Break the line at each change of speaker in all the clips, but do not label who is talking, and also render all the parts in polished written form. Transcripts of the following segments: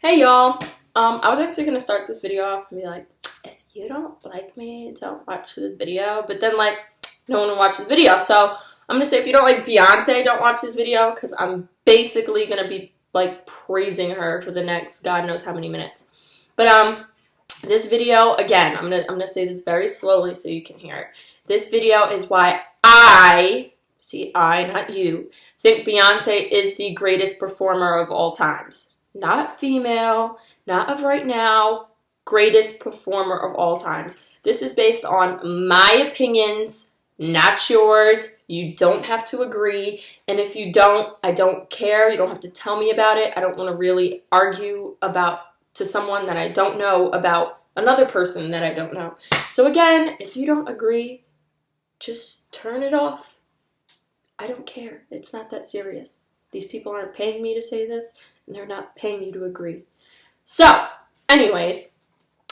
Hey y'all, I was actually gonna start this video off and be like, if you don't like me, don't watch this video, but then like, no one will watch this video, so I'm gonna say if you don't like Beyonce, don't watch this video, because I'm basically gonna be like praising her for the next God knows how many minutes. But this video, again, I'm gonna say this very slowly so you can hear it. This video is why I, not you, think Beyonce is the greatest performer of all times. Not female, not of right now, greatest performer of all times. This is based on my opinions, not yours. You don't have to agree. And if you don't, I don't care. You don't have to tell me about it. I don't want to really argue to someone that I don't know about another person that I don't know. So again, if you don't agree, just turn it off. I don't care. It's not that serious. These people aren't paying me to say this. And they're not paying you to agree. So, anyways,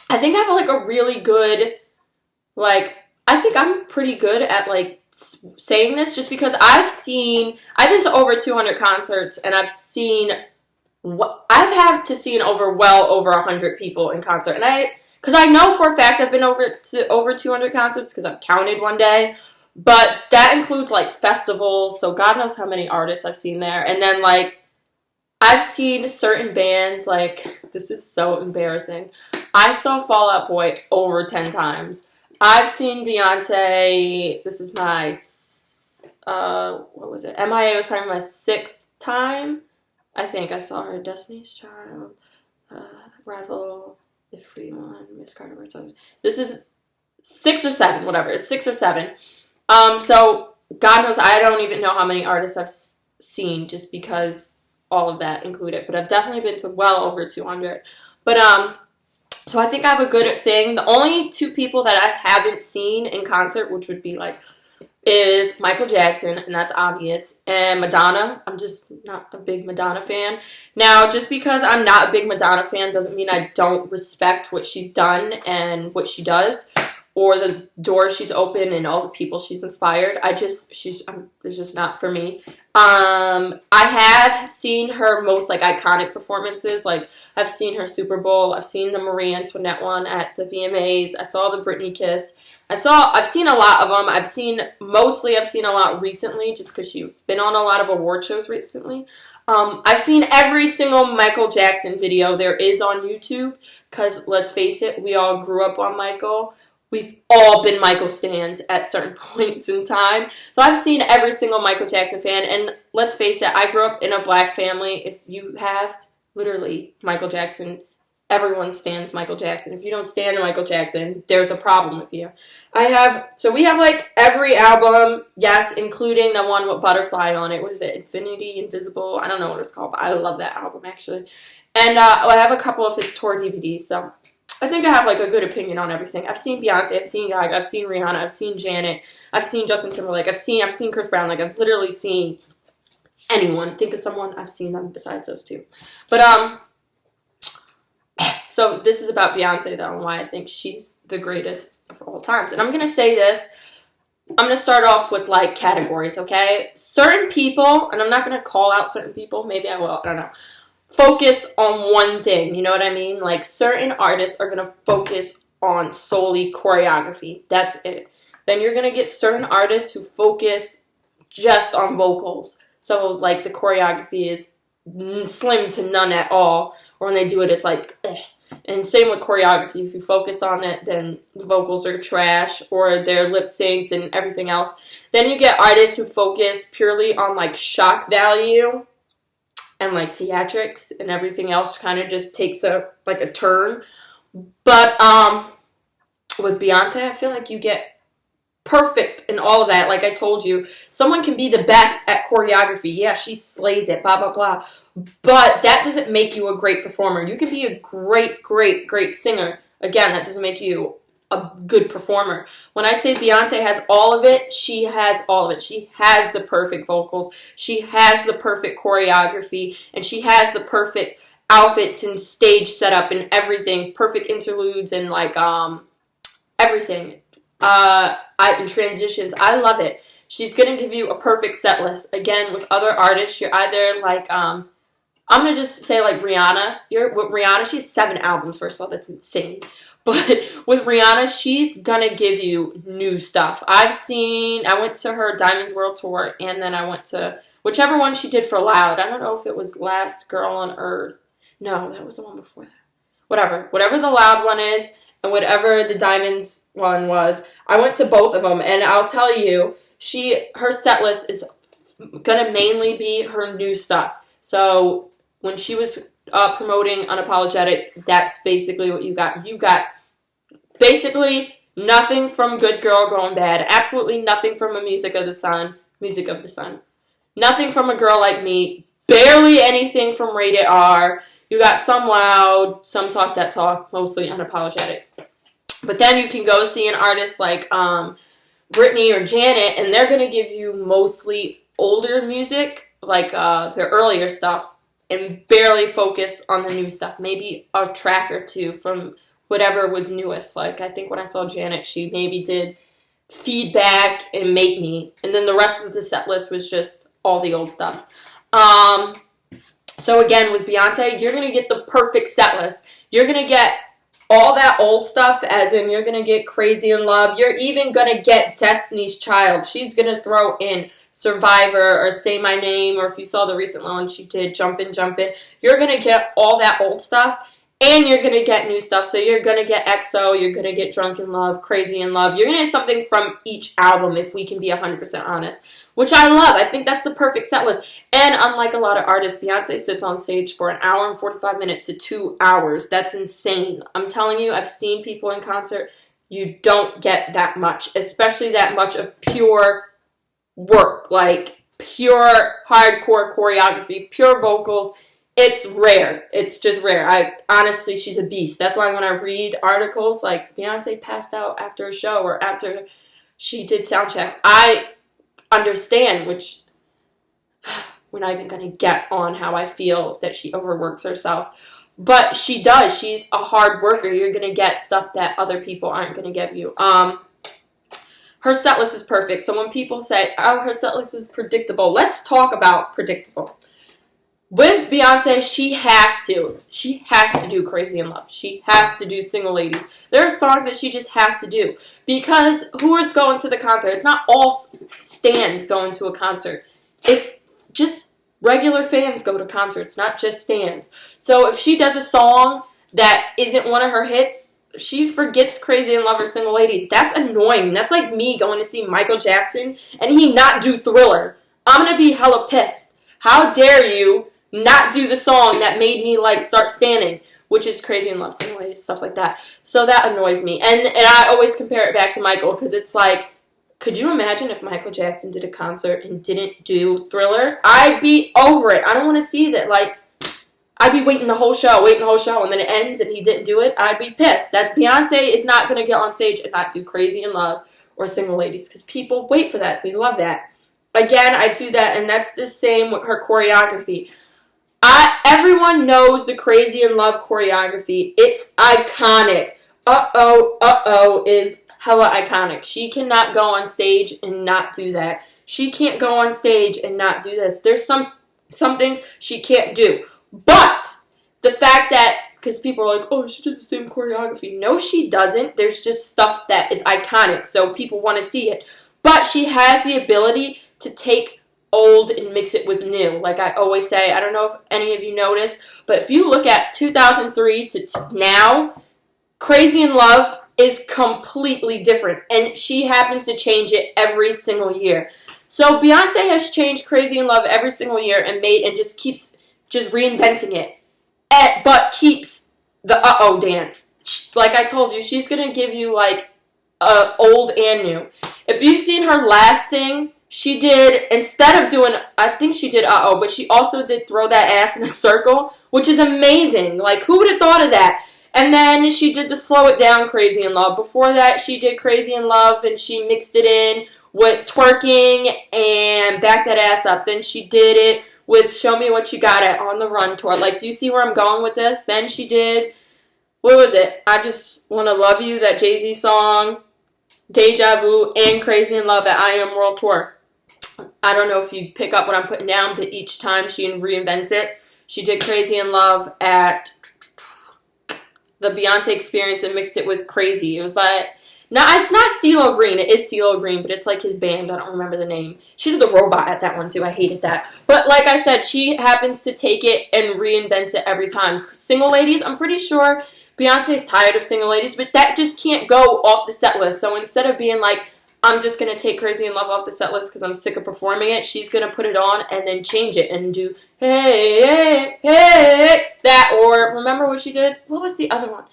I think I have like a really good, I think I'm pretty good at saying this just because I've been to over 200 concerts and I've had to see well over 100 people in concert. And because I know for a fact I've been over 200 concerts because I've counted one day. But that includes like festivals, so God knows how many artists I've seen there. And then I've seen certain bands, this is so embarrassing. I saw Fall Out Boy over 10 times. I've seen Beyonce, this is my, what was it? MIA was probably my 6th time. I think I saw her, Destiny's Child, Revel, If We Want, Miss Carter. This is 6 or 7, whatever. It's 6 or 7. So God knows I don't even know how many artists I've seen just because all of that included, but I've definitely been to well over 200. But so I think I have a good thing. The only 2 people that I haven't seen in concert, which would be is Michael Jackson, and that's obvious, and Madonna. I'm just not a big Madonna fan. Now, just because I'm not a big Madonna fan doesn't mean I don't respect what she's done and what she does, or the doors she's opened and all the people she's inspired. It's just not for me. I have seen her most iconic performances. I've seen her Super Bowl. I've seen the Marie Antoinette one at the VMAs. I saw the Britney Kiss. I've seen a lot of them. I've seen a lot recently just because she's been on a lot of award shows recently. I've seen every single Michael Jackson video there is on YouTube because let's face it, we all grew up on Michael. We've all been Michael stans at certain points in time. So I've seen every single Michael Jackson fan. And let's face it, I grew up in a black family. If you have, literally, Michael Jackson, everyone stans Michael Jackson. If you don't stan Michael Jackson, there's a problem with you. So we have every album, yes, including the one with Butterfly on it. What is it? Infinity, Invisible? I don't know what it's called, but I love that album, actually. And I have a couple of his tour DVDs, so I think I have a good opinion on everything. I've seen Beyonce, I've seen Gaga, I've seen Rihanna, I've seen Janet, I've seen Justin Timberlake, I've seen Chris Brown. I've literally seen anyone. Think of someone, I've seen them besides those 2. But so this is about Beyonce though, and why I think she's the greatest of all times. And I'm gonna say this. I'm gonna start off with categories, okay? Certain people, and I'm not gonna call out certain people. Maybe I will. I don't know. Focus on one thing, you know what I mean? Certain artists are going to focus on solely choreography. That's it. Then you're going to get certain artists who focus just on vocals. So, the choreography is slim to none at all. Or when they do it, it's And same with choreography. If you focus on it, then the vocals are trash or they're lip synced and everything else. Then you get artists who focus purely on, shock value. And theatrics and everything else kind of just takes a turn. But with Beyonce, I feel you get perfect in all of that. Like I told you, someone can be the best at choreography. Yeah, she slays it, blah, blah, blah. But that doesn't make you a great performer. You can be a great, great, great singer. Again, that doesn't make you a good performer. When I say Beyonce has all of it, she has all of it. She has the perfect vocals. She has the perfect choreography. And she has the perfect outfits and stage setup and everything. Perfect interludes and everything. And transitions. I love it. She's going to give you a perfect set list. Again, with other artists, you're either I'm gonna just say like Rihanna. With Rihanna, she has 7 albums. First of all, that's insane. But with Rihanna, she's gonna give you new stuff. I went to her Diamonds World Tour, and then I went to whichever one she did for Loud. I don't know if it was Last Girl on Earth. No, that was the one before that. Whatever the Loud one is, and whatever the Diamonds one was, I went to both of them, and I'll tell you, her set list is gonna mainly be her new stuff. So when she was promoting Unapologetic, that's basically what you got. You got basically nothing from Good Girl Going Bad, absolutely nothing from a Music of the Sun, nothing from A Girl Like Me, barely anything from Rated R. You got some Loud, some Talk That Talk, mostly Unapologetic. But then you can go see an artist like Britney or Janet, and they're going to give you mostly older music, like their earlier stuff, and barely focus on the new stuff. Maybe a track or two from whatever was newest. Like, I think when I saw Janet, she maybe did Feedback and Make Me, and then the rest of the set list was just all the old stuff. So again, with Beyonce, you're going to get the perfect set list. You're going to get all that old stuff, as in you're going to get Crazy in Love. You're even going to get Destiny's Child. She's going to throw in Survivor or Say My Name, or if you saw the recent one she did, Jumpin', Jumpin'. You're going to get all that old stuff, and you're going to get new stuff. So you're going to get EXO, you're going to get Drunk in Love, Crazy in Love. You're going to get something from each album, if we can be 100% honest, which I love. I think that's the perfect set list. And unlike a lot of artists, Beyonce sits on stage for 1 hour and 45 minutes to 2 hours. That's insane. I'm telling you, I've seen people in concert. You don't get that much, especially that much of pure work, like pure hardcore choreography, pure vocals. It's rare. It's just rare. Honestly, she's a beast. That's why when I read articles like Beyonce passed out after a show or after she did soundcheck, I understand, which we're not even going to get on how I feel that she overworks herself. But she does. She's a hard worker. You're going to get stuff that other people aren't going to give you. Her set list is perfect. So when people say, oh, her set list is predictable, let's talk about predictable. With Beyonce, she has to. She has to do Crazy in Love. She has to do Single Ladies. There are songs that she just has to do. Because who is going to the concert? It's not all stans going to a concert. It's just regular fans go to concerts, not just stans. So if she does a song that isn't one of her hits, she forgets Crazy in Love or Single Ladies. That's annoying. That's like me going to see Michael Jackson and he not do Thriller. I'm going to be hella pissed. How dare you not do the song that made me like start standing, which is Crazy in Love, Single Ladies, stuff like that. So that annoys me. And I always compare it back to Michael, because it's like, could you imagine if Michael Jackson did a concert and didn't do Thriller? I'd be over it. I don't want to see that. Like, I'd be waiting the whole show, and then it ends and he didn't do it. I'd be pissed. That Beyonce is not going to get on stage and not do Crazy in Love or Single Ladies, because people wait for that. We love that. Again, I do that, and that's the same with her choreography. Everyone knows the Crazy in Love choreography. It's iconic. Uh-oh is hella iconic. She cannot go on stage and not do that. She can't go on stage and not do this. There's some things she can't do. But the fact that, because people are like, oh, she did the same choreography. No, she doesn't. There's just stuff that is iconic, so people want to see it. But she has the ability to take old and mix it with new. Like I always say, I don't know if any of you noticed, but if you look at 2003 to now, Crazy in Love is completely different, and she happens to change it every single year. So Beyonce has changed Crazy in Love every single year and just keeps just reinventing it, but keeps the uh-oh dance. Like I told you, she's going to give you like old and new. If you've seen her last thing, she did, instead of doing, I think she did uh-oh, but she also did Throw That Ass in a Circle, which is amazing. Like, who would have thought of that? And then she did the Slow It Down Crazy in Love. Before that, she did Crazy in Love, and she mixed it in with twerking and Back That Ass Up. Then she did it with Show Me What You Got It On the Run tour. Like, do you see where I'm going with this? Then she did, what was it? I Just Want to Love You, that Jay-Z song, Deja Vu, and Crazy in Love at I Am World Tour. I don't know if you pick up what I'm putting down, but each time she reinvents it, She did Crazy in Love at the Beyoncé Experience and mixed it with Crazy. It was by... No, it's not CeeLo Green. It is CeeLo Green, but it's like his band. I don't remember the name. She did the robot at that one, too. I hated that. But like I said, she happens to take it and reinvent it every time. Single Ladies, I'm pretty sure Beyonce's tired of Single Ladies, but that just can't go off the set list. So instead of being like, I'm just going to take Crazy in Love off the set list because I'm sick of performing it, she's going to put it on and then change it and do, hey, hey, hey, that. Or remember what she did? What was the other one?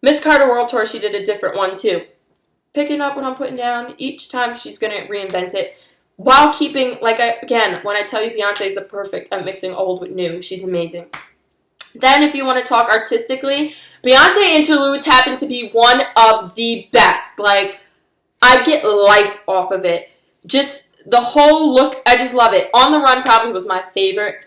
Miss Carter World Tour, she did a different one, too. Picking up what I'm putting down. Each time she's going to reinvent it while keeping, again, when I tell you Beyonce is the perfect at mixing old with new, she's amazing. Then if you want to talk artistically, Beyonce interludes happen to be one of the best. Like, I get life off of it. Just the whole look, I just love it. On the Run probably was my favorite,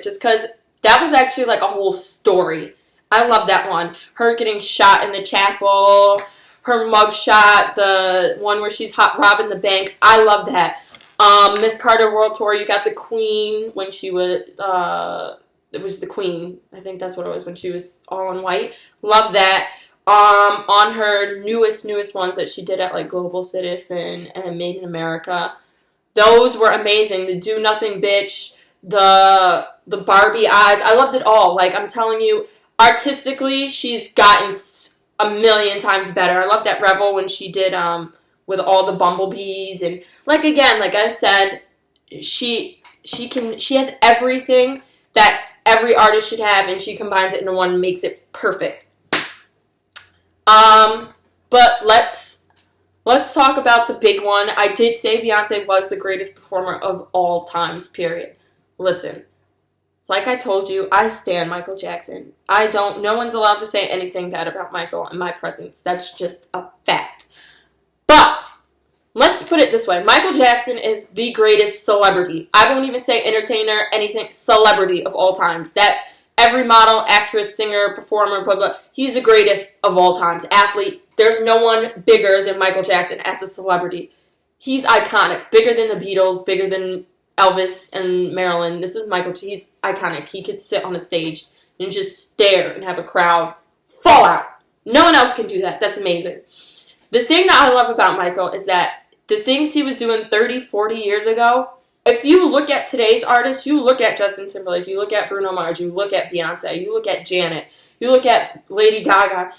just because that was actually like a whole story. I love that one. Her getting shot in the chapel, her mugshot, the one where she's hot robbing the bank. I love that. Miss Carter World Tour, you got the Queen when she was, it was the Queen. I think that's what it was when she was all in white. Love that. On her newest ones that she did at like Global Citizen and Made in America. Those were amazing. The Do Nothing Bitch, the Barbie eyes. I loved it all. Like, I'm telling you, artistically, she's gotten a million times better. I love that Revel when she did with all the bumblebees and like I said, she has everything that every artist should have, and she combines it into one and makes it perfect. But let's talk about the big one. I did say Beyonce was the greatest performer of all times, period. Listen. Like I told you, I stan Michael Jackson. No one's allowed to say anything bad about Michael in my presence. That's just a fact. But, let's put it this way. Michael Jackson is the greatest celebrity. I won't even say entertainer, anything, celebrity of all times. That every model, actress, singer, performer, blah, blah, he's the greatest of all times. Athlete. There's no one bigger than Michael Jackson as a celebrity. He's iconic. Bigger than the Beatles, bigger than Elvis and Marilyn. This is Michael. He's iconic. He could sit on a stage and just stare and have a crowd fall out. No one else can do that. That's amazing. The thing that I love about Michael is that the things he was doing 30, 40 years ago, if you look at today's artists, you look at Justin Timberlake, you look at Bruno Mars, you look at Beyonce, you look at Janet, you look at Lady Gaga,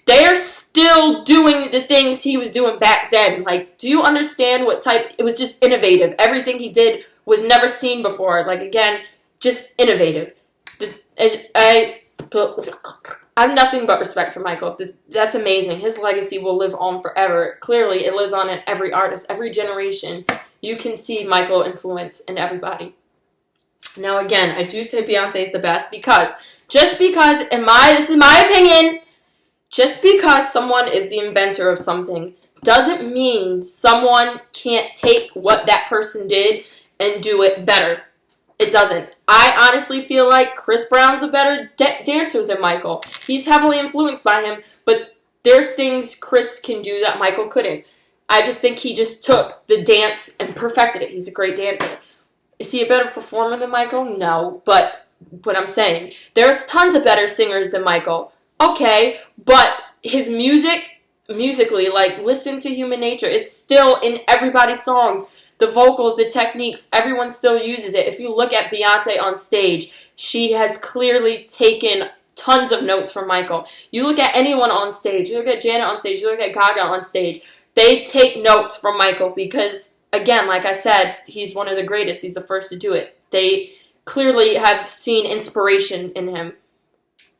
they're still doing the things he was doing back then. Like, do you understand what type? It was just innovative. Everything he did was never seen before. Like, again, just innovative. I have nothing but respect for Michael. That's amazing. His legacy will live on forever. Clearly, it lives on in every artist, every generation. You can see Michael influence in everybody. Now, again, I do say Beyonce is the best because, this is my opinion, just because someone is the inventor of something doesn't mean someone can't take what that person did and do it better. It doesn't. I honestly feel like Chris Brown's a better dancer than Michael. He's heavily influenced by him, but there's things Chris can do that Michael couldn't. I just think he just took the dance and perfected it. He's a great dancer. Is he a better performer than Michael? No, but what I'm saying, there's tons of better singers than Michael. Okay, but his musically, like, listen to Human Nature. It's still in everybody's songs. The vocals, the techniques, everyone still uses it. If you look at Beyonce on stage, she has clearly taken tons of notes from Michael. You look at anyone on stage, you look at Janet on stage, you look at Gaga on stage, they take notes from Michael because, again, like I said, he's one of the greatest. He's the first to do it. They clearly have seen inspiration in him.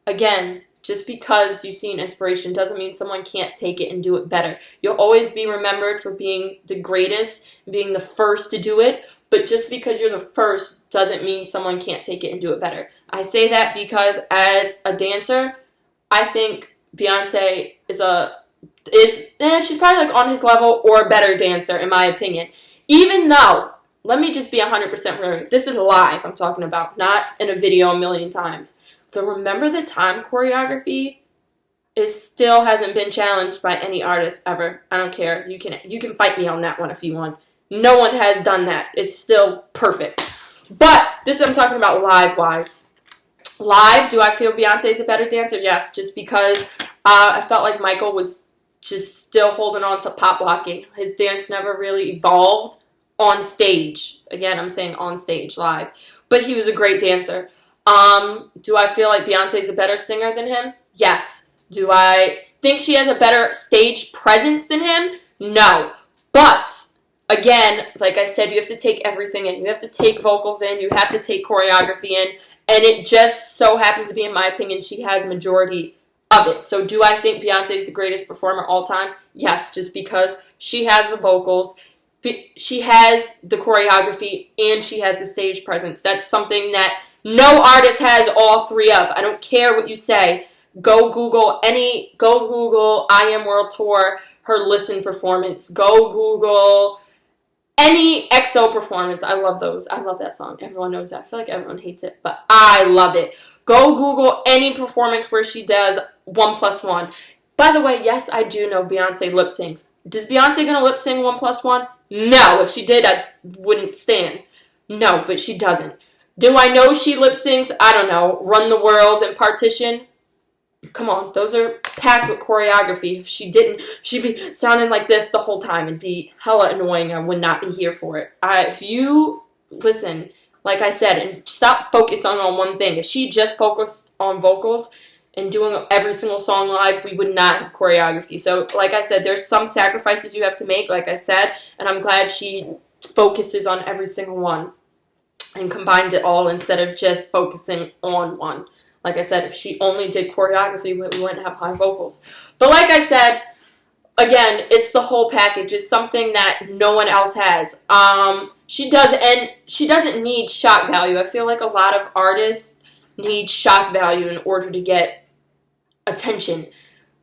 Again, just because you've seen inspiration doesn't mean someone can't take it and do it better. You'll always be remembered for being the greatest, being the first to do it, but just because you're the first doesn't mean someone can't take it and do it better. I say that because as a dancer, I think Beyonce she's probably like on his level or a better dancer in my opinion. Even though, let me just be 100% real. This is live I'm talking about, not in a video a million times. The Remember the Time choreography still hasn't been challenged by any artist ever. I don't care. You can fight me on that one if you want. No one has done that. It's still perfect. But this I'm talking about live-wise. Live, do I feel Beyonce is a better dancer? Yes, just because I felt like Michael was just still holding on to pop locking. His dance never really evolved on stage. Again, I'm saying on stage, live. But he was a great dancer. Do I feel like Beyonce is a better singer than him? Yes. Do I think she has a better stage presence than him? No. But again, like I said, you have to take everything in. You have to take vocals in. You have to take choreography in. And it just so happens to be, in my opinion, she has majority of it. So do I think Beyonce is the greatest performer all time? Yes, just because she has the vocals, she has the choreography, and she has the stage presence. That's something that no artist has all three of. I don't care what you say. Go Google I Am World Tour, her Listen performance. Go Google any EXO performance. I love those. I love that song. Everyone knows that. I feel like everyone hates it, but I love it. Go Google any performance where she does 1+1. By the way, yes, I do know Beyonce lip syncs. Does Beyonce gonna lip sing 1+1? No. If she did, I wouldn't stand. No, but she doesn't. Do I know she lip syncs? I don't know. Run the World and Partition? Come on, those are packed with choreography. If she didn't, she'd be sounding like this the whole time. It'd be hella annoying. I would not be here for it. If you listen, like I said, and stop focusing on one thing. If she just focused on vocals and doing every single song live, we would not have choreography. So, like I said, there's some sacrifices you have to make, like I said, and I'm glad she focuses on every single one and combines it all instead of just focusing on one. Like I said, if she only did choreography, we wouldn't have high vocals. But like I said, again, it's the whole package. It's something that no one else has. She doesn't need shock value. I feel like a lot of artists need shock value in order to get attention.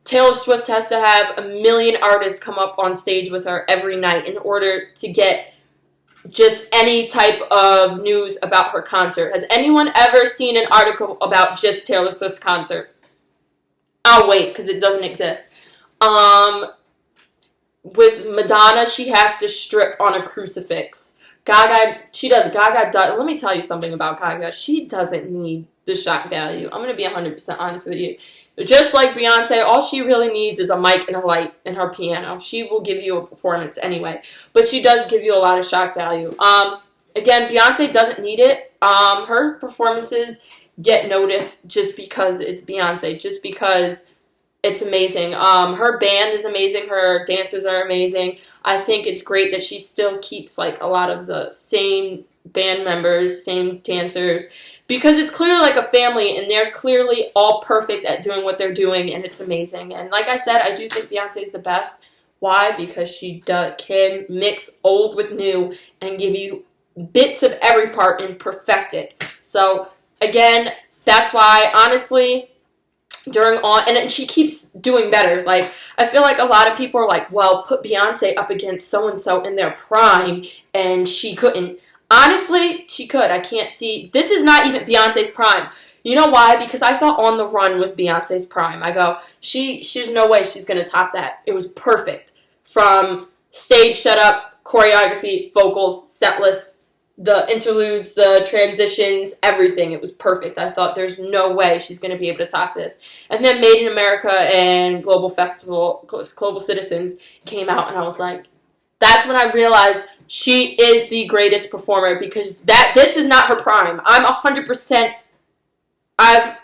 Taylor Swift has to have 1 million artists come up on stage with her every night in order to get just any type of news about her concert. Has anyone ever seen an article about just Taylor Swift's concert? I'll wait, because it doesn't exist. With Madonna, she has to strip on a crucifix. Gaga, let me tell you something about Gaga. She doesn't need the shock value. I'm going to be 100% honest with you. Just like Beyonce, all she really needs is a mic and a light and her piano. She will give you a performance anyway. But she does give you a lot of shock value. Again, Beyonce doesn't need it. Her performances get noticed just because it's Beyonce. Just because it's amazing. Her band is amazing. Her dancers are amazing. I think it's great that she still keeps like a lot of the same band members, same dancers, because it's clearly like a family and they're clearly all perfect at doing what they're doing, and it's amazing. And like I said, I do think Beyonce is the best. Why? Because she can mix old with new and give you bits of every part and perfect it. So again, that's why honestly, and she keeps doing better. Like, I feel like a lot of people are like, well, put Beyonce up against so-and-so in their prime, and she couldn't. Honestly, she could. I can't see. This is not even Beyonce's prime. You know why? Because I thought On the Run was Beyonce's prime. I go, there's no way she's going to top that. It was perfect. From stage setup, choreography, vocals, set list, the interludes, the transitions, everything. It was perfect. I thought there's no way she's going to be able to top this. And then Made in America and Global Citizens came out, and I was like, that's when I realized she is the greatest performer, because this is not her prime. I've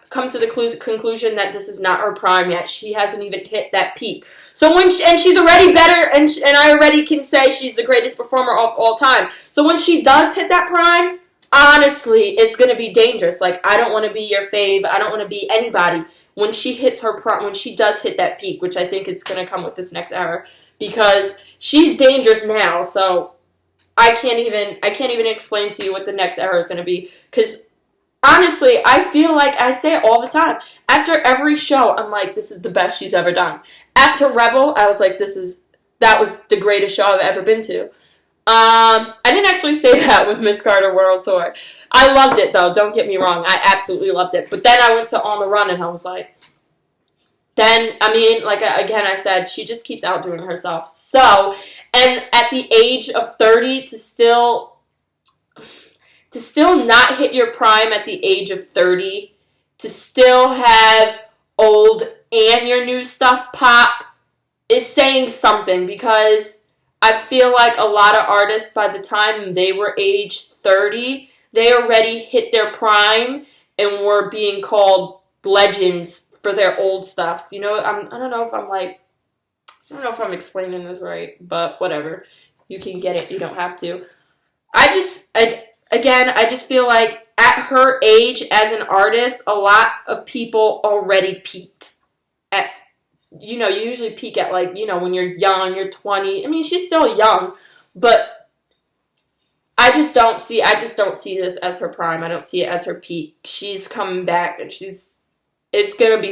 come to the conclusion that this is not her prime yet. She hasn't even hit that peak. So and she's already better, and I already can say she's the greatest performer of all time. So when she does hit that prime, honestly, it's going to be dangerous. Like, I don't want to be your fave. I don't want to be anybody. When she hits her prime, when she does hit that peak, which I think is going to come with this next era, because she's dangerous now. So I can't even explain to you what the next era is going to be, because honestly, I feel like I say it all the time. After every show, I'm like, this is the best she's ever done. After Rebel, I was like, that was the greatest show I've ever been to. I didn't actually say that with Miss Carter World Tour. I loved it, though. Don't get me wrong. I absolutely loved it. But then I went to On the Run, and I was like, I said, she just keeps outdoing herself. So, and at the age of 30 to still to still not hit your prime at the age of 30, to still have old and your new stuff pop is saying something, because I feel like a lot of artists, by the time they were age 30, they already hit their prime and were being called legends for their old stuff. You know, I don't know if I'm explaining this right, but whatever. You can get it. You don't have to. I just feel like at her age as an artist, a lot of people already peaked. You usually peak at when you're young, you're 20. I mean, she's still young, but I just don't see this as her prime. I don't see it as her peak. She's coming back, and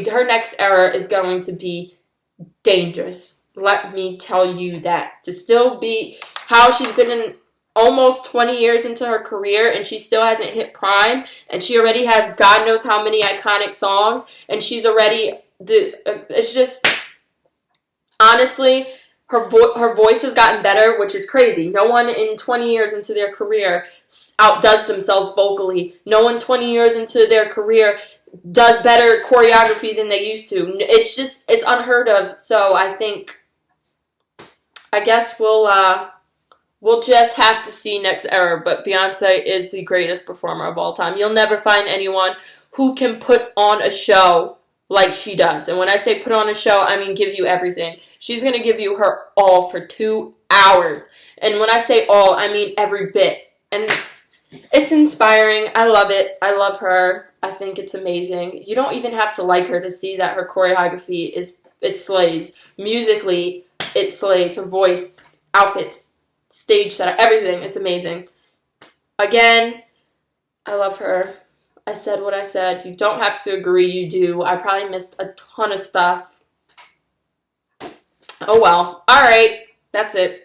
her next era is going to be dangerous. Let me tell you that. To still be how she's been in almost 20 years into her career, and she still hasn't hit prime, and she already has God knows how many iconic songs, and she's already it's just, honestly, her voice has gotten better, which is crazy. No one in 20 years into their career outdoes themselves vocally. No one 20 years into their career does better choreography than they used to. It's unheard of. So I guess we'll just have to see next era. But Beyonce is the greatest performer of all time. You'll never find anyone who can put on a show like she does. And when I say put on a show, I mean give you everything. She's going to give you her all for 2 hours. And when I say all, I mean every bit. And it's inspiring. I love it. I love her. I think it's amazing. You don't even have to like her to see that her choreography it slays. Musically, it slays. Her voice, outfits, stage setup, everything is amazing. Again, I love her. I said what I said. You don't have to agree. You do. I probably missed a ton of stuff. Oh well. All right. That's it.